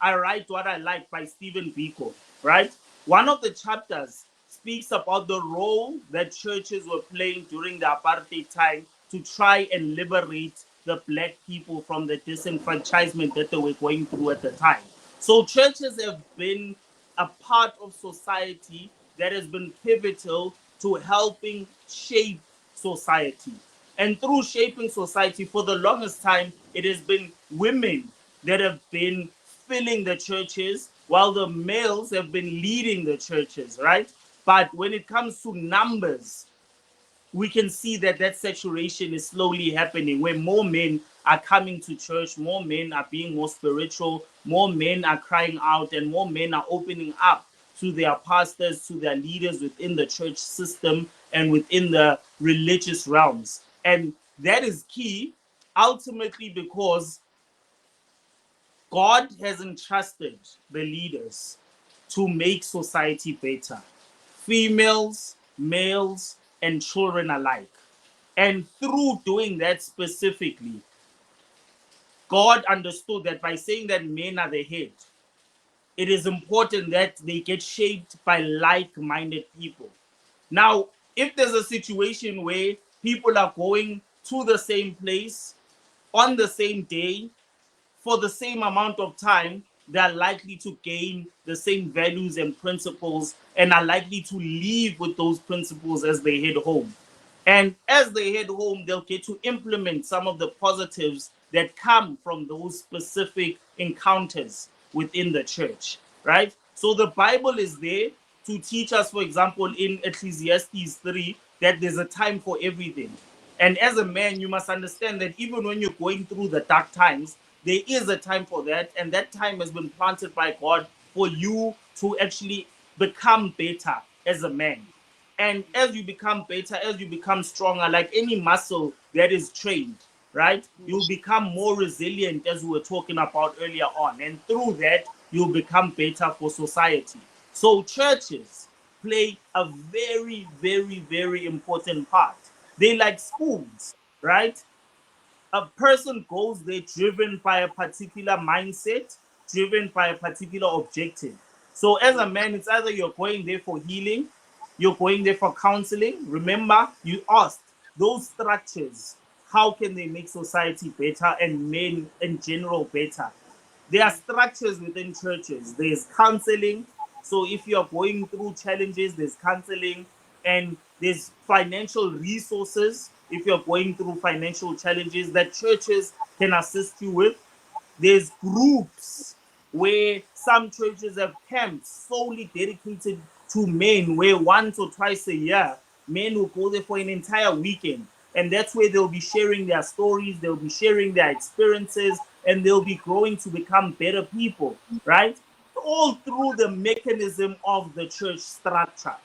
Write What I Like by Stephen Biko, right? One of the chapters speaks about the role that churches were playing during the apartheid time to try and liberate the black people from the disenfranchisement that they were going through at the time. So churches have been a part of society that has been pivotal to helping shape society. And through shaping society, for the longest time, it has been women that have been filling the churches while the males have been leading the churches, right? But when it comes to numbers, we can see that that saturation is slowly happening where more men are coming to church, more men are being more spiritual, more men are crying out, and more men are opening up to their pastors, to their leaders within the church system and within the religious realms. And that is key ultimately because God has entrusted the leaders to make society better, females, males, and children alike. And through doing that specifically, God understood that by saying that men are the head, it is important that they get shaped by like minded people. Now, if there's a situation where people are going to the same place on the same day, for the same amount of time, they're likely to gain the same values and principles and are likely to leave with those principles as they head home. And as they head home, they'll get to implement some of the positives that come from those specific encounters within the church, right? So the Bible is there to teach us, for example, in Ecclesiastes 3, that there's a time for everything. And as a man, you must understand that even when you're going through the dark times, there is a time for that. And that time has been planted by God for you to actually become better as a man. And as you become better, as you become stronger, like any muscle that is trained, right? You'll become more resilient, as we were talking about earlier on. And through that, you'll become better for society. So churches play a very, very, very important part. They like schools, right? A person goes there driven by a particular mindset, driven by a particular objective. So as a man, it's either you're going there for healing, you're going there for counseling. Remember, you asked those structures, how can they make society better and men in general better? There are structures within churches. There's counseling. So if you're going through challenges, there's counseling, and there's financial resources. If you're going through financial challenges that churches can assist you with, there's groups where some churches have camps solely dedicated to men, where once or twice a year, men will go there for an entire weekend. And that's where they'll be sharing their stories, they'll be sharing their experiences, and they'll be growing to become better people, right? All through the mechanism of the church structure.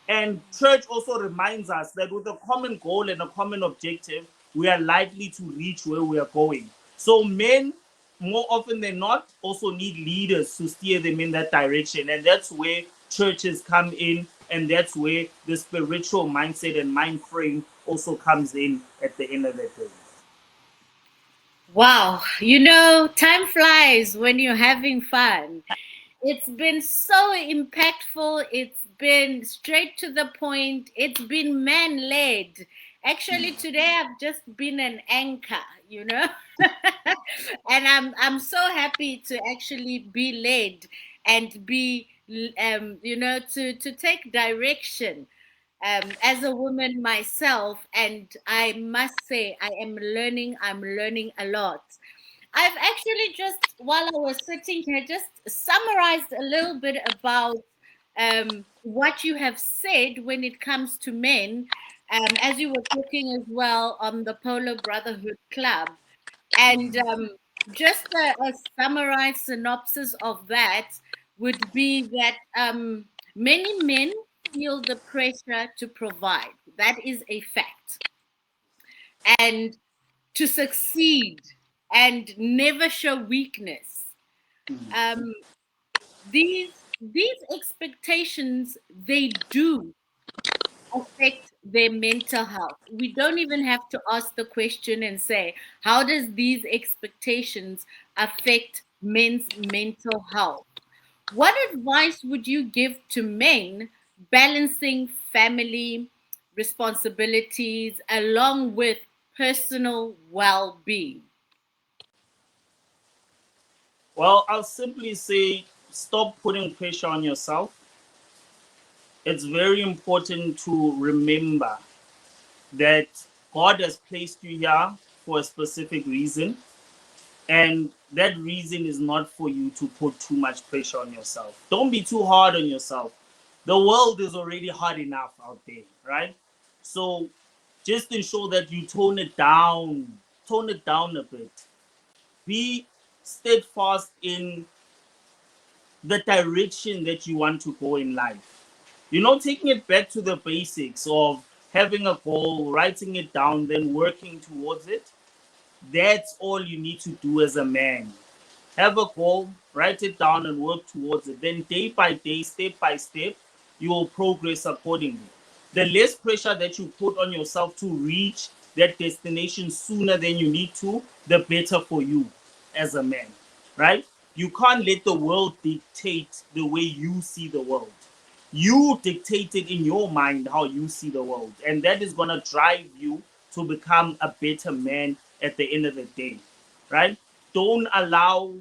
And church also reminds us that with a common goal and a common objective, we are likely to reach where we are going. So men more often than not, also need leaders to steer them in that direction. And that's where churches come in, and that's where the spiritual mindset and mind frame also comes in at the end of the day. Wow, time flies when you're having fun. It's been so impactful. It's been straight to the point. It's been man led. Actually, today I've just been an anchor. And I'm so happy to actually be led and be to take direction as a woman myself. And I must say, I'm learning a lot. I've actually just, while I was sitting here, just summarized a little bit about what you have said when it comes to men, as you were talking as well on the Polo Brotherhood Club. And just a summarized synopsis of that would be that many men feel the pressure to provide. That is a fact. And to succeed and never show weakness. Um, these expectations, they do affect their mental health. We don't even have to ask the question and say, how does these expectations affect men's mental health? What advice would you give to men balancing family responsibilities along with personal well-being? Well, I'll simply say stop putting pressure on yourself. It's very important to remember that God has placed you here for a specific reason, and that reason is not for you to put too much pressure on yourself. Don't be too hard on yourself. The world is already hard enough out there, right? So just ensure that you tone it down a bit. Be steadfast in the direction that you want to go in life. Taking it back to the basics of having a goal, writing it down, then working towards it. That's all you need to do as a man. Have a goal, write it down, and work towards it. Then, day by day, step by step, you will progress accordingly. The less pressure that you put on yourself to reach that destination sooner than you need to, the better for you as a man, right? You can't let the world dictate the way you see the world. You dictate it in your mind how you see the world, and that is going to drive you to become a better man at the end of the day, right? Don't allow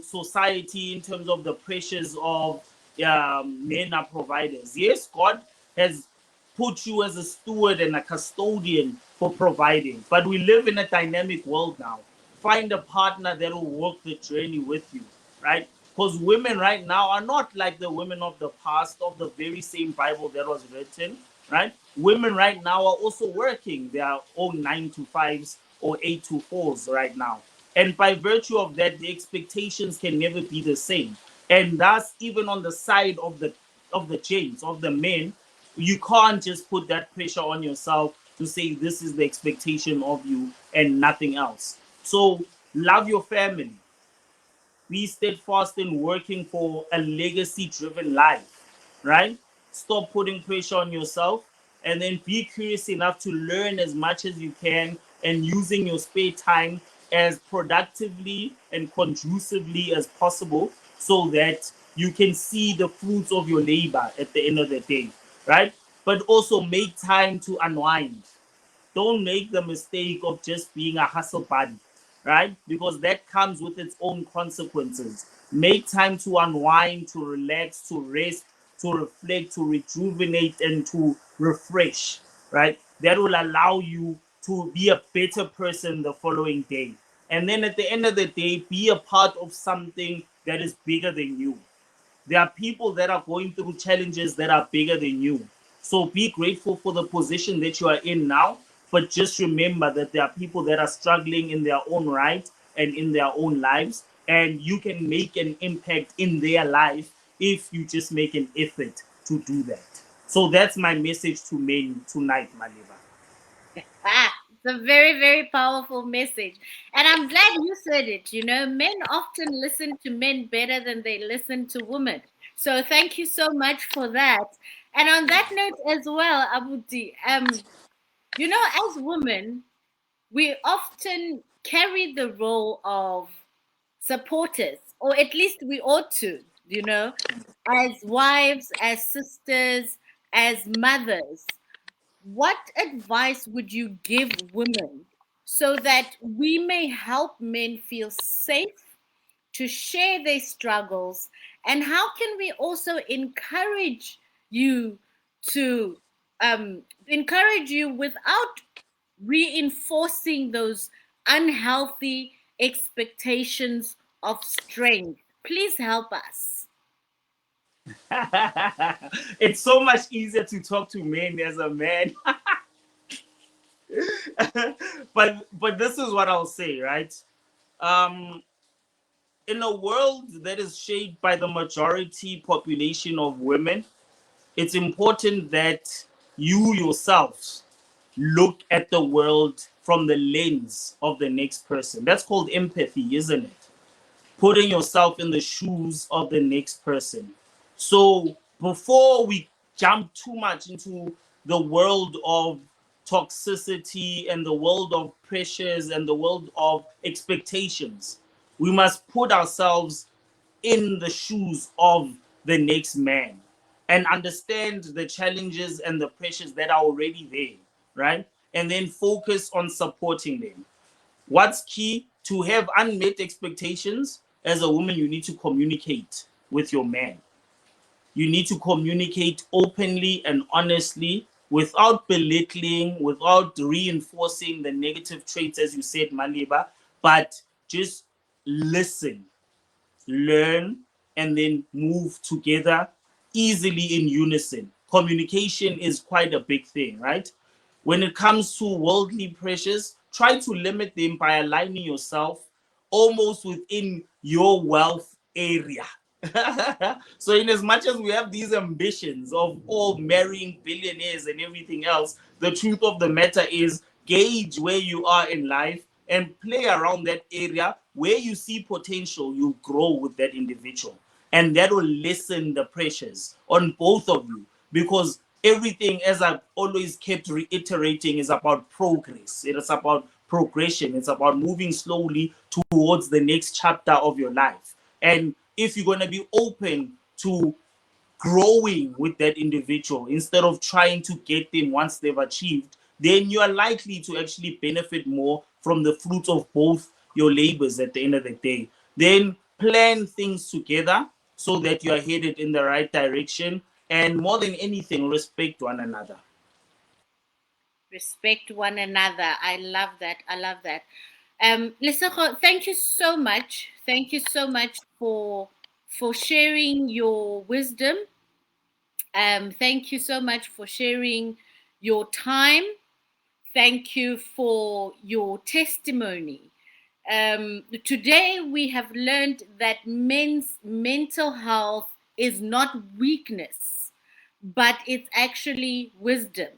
society in terms of the pressures of men are providers. Yes, God has put you as a steward and a custodian for providing, but we live in a dynamic world now. Find a partner that will walk the journey with you, right? Because women right now are not like the women of the past, of the very same Bible that was written, right? Women right now are also working their own 9 to 5s or 8 to 4s right now. And by virtue of that, the expectations can never be the same. And thus, even on the side of the gents, of the men, you can't just put that pressure on yourself to say this is the expectation of you and nothing else. So love your family. Be steadfast in working for a legacy driven life, right? Stop putting pressure on yourself, and then be curious enough to learn as much as you can and using your spare time as productively and conducively as possible so that you can see the fruits of your labor at the end of the day, right? But also make time to unwind. Don't make the mistake of just being a hustle buddy, right? Because that comes with its own consequences. Make time to unwind, to relax, to rest, to reflect, to rejuvenate, and to refresh, right? That will allow you to be a better person the following day. And then at the end of the day, be a part of something that is bigger than you. There are people that are going through challenges that are bigger than you. So be grateful for the position that you are in now, but just remember that there are people that are struggling in their own right and in their own lives, and you can make an impact in their life if you just make an effort to do that. So that's my message to men tonight, Maleeba. It's a very, very powerful message. And I'm glad you said it. You know, men often listen to men better than they listen to women. So thank you so much for that. And on that note as well, Abuti, you know, as women, we often carry the role of supporters, or at least we ought to, you know, as wives, as sisters, as mothers. What advice would you give women so that we may help men feel safe to share their struggles? And how can we also you to encourage you without reinforcing those unhealthy expectations of strength? Please help us. It's so much easier to talk to men as a man. But this is what I'll say, right? Um, in a world that is shaped by the majority population of women, it's important that you yourselves look at the world from the lens of the next person. That's called empathy, isn't it? Putting yourself in the shoes of the next person. So before we jump too much into the world of toxicity and the world of pressures and the world of expectations, we must put ourselves in the shoes of the next man and understand the challenges and the pressures that are already there, right? And then focus on supporting them. What's key? To have unmet expectations as a woman, you need to communicate with your man. You need to communicate openly and honestly without belittling, without reinforcing the negative traits, as you said, Maleeba, but just listen, learn, and then move together easily in unison. Communication is quite a big thing, right? When it comes to worldly pressures, try to limit them by aligning yourself almost within your wealth area. So, in as much as we have these ambitions of all marrying billionaires and everything else, the truth of the matter is gauge where you are in life and play around that area where you see potential. You grow with that individual, and that will lessen the pressures on both of you, because everything, as I've always kept reiterating, is about progress. It is about progression. It's about moving slowly towards the next chapter of your life. And if you're going to be open to growing with that individual instead of trying to get them once they've achieved, then you are likely to actually benefit more from the fruits of both your labors at the end of the day. Then plan things together so that you are headed in the right direction. And more than anything, respect one another. Respect one another. I love that. I love that. Lesego, thank you so much. Thank you so much for sharing your wisdom. Thank you so much for sharing your time. Thank you for your testimony. Today we have learned that men's mental health is not weakness, but it's actually wisdom.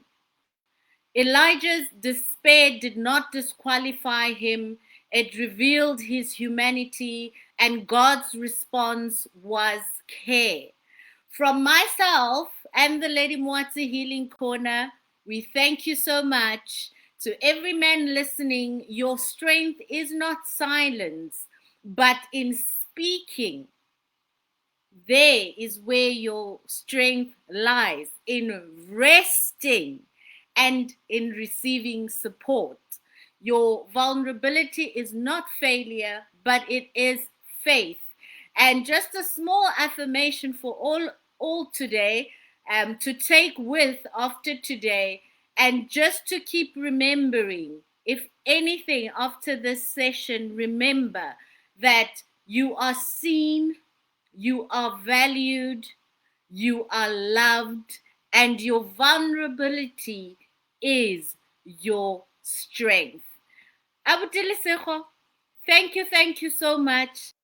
Elijah's despair did not disqualify him, it revealed his humanity, and God's response was care. From myself and the Ladymwatsi Healing Corner, we thank you so much. To every man listening, your strength is not silence, but in speaking. There is where your strength lies, in resting and in receiving support. Your vulnerability is not failure, but it is faith. And just a small affirmation for all today, to take with after today, and just to keep remembering, if anything after this session, remember that you are seen, you are valued, you are loved, and your vulnerability is your strength. Abuti, thank you so much.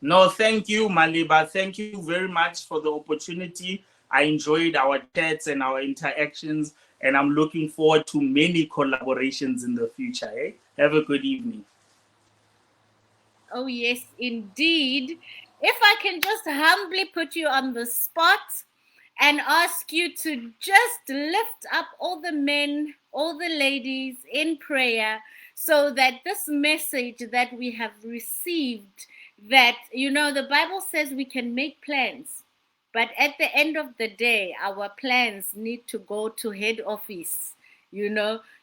No, thank you, Maleeba. Thank you very much for the opportunity. I enjoyed our chats and our interactions, and I'm looking forward to many collaborations in the future. Eh? Have a good evening. Oh, yes, indeed. If I can just humbly put you on the spot and ask you to just lift up all the men, all the ladies in prayer, so that this message that we have received, that, the Bible says we can make plans, but at the end of the day, our plans need to go to head office.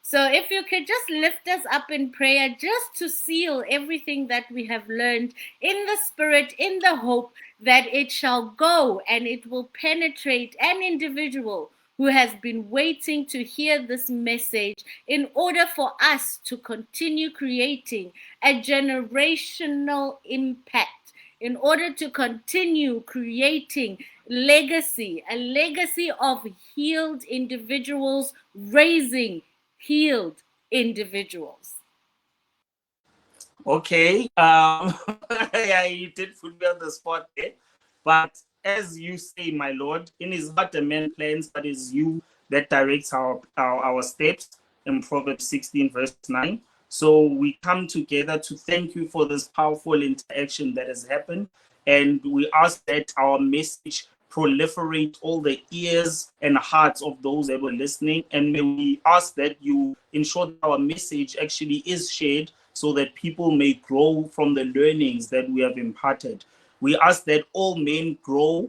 So if you could just lift us up in prayer, just to seal everything that we have learned in the spirit, in the hope that it shall go and it will penetrate an individual who has been waiting to hear this message, in order for us to continue creating a generational impact, in order to continue creating a legacy of healed individuals, raising healed individuals. Okay. Yeah, you did put me on the spot there. But as you say, my Lord, in his heart a man plans, but it's you that directs our steps, in Proverbs 16, verse 9. So we come together to thank you for this powerful interaction that has happened. And we ask that our message proliferate all the ears and hearts of those that were listening. And may we ask that you ensure that our message actually is shared, so that people may grow from the learnings that we have imparted. We ask that all men grow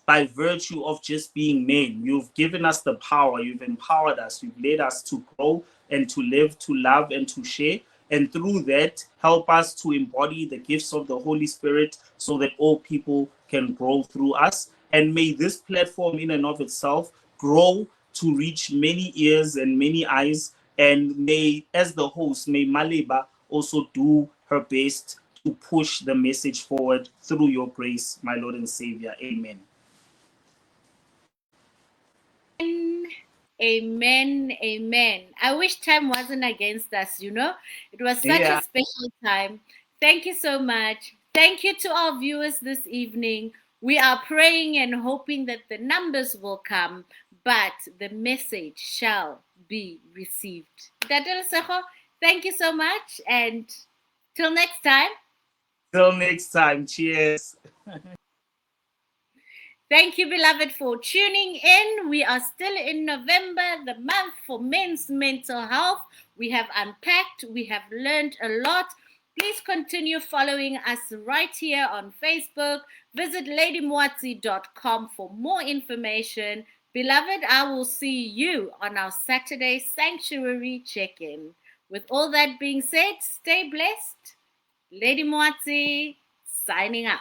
by virtue of just being men. You've given us the power, you've empowered us, you've led us to grow and to live, to love, and to share. And through that, help us to embody the gifts of the Holy Spirit, so that all people can grow through us. And may this platform in and of itself grow to reach many ears and many eyes. And may, as the host, may Maleeba also do her best to push the message forward through your grace, my Lord and Savior. Amen. Amen. Amen. I wish time wasn't against us, It was such a special time. Thank you so much. Thank you to our viewers this evening. We are praying and hoping that the numbers will come, but the message shall be received. Thank you so much, and till next time. Till next time. Cheers. Thank you, beloved, for tuning in. We are still in November, the month for men's mental health. We have unpacked, we have learned a lot. Please continue following us right here on Facebook. Visit ladymwatsi.com for more information. Beloved, I will see you on our Saturday Sanctuary check-in. With all that being said, stay blessed. Ladymwatsi signing out.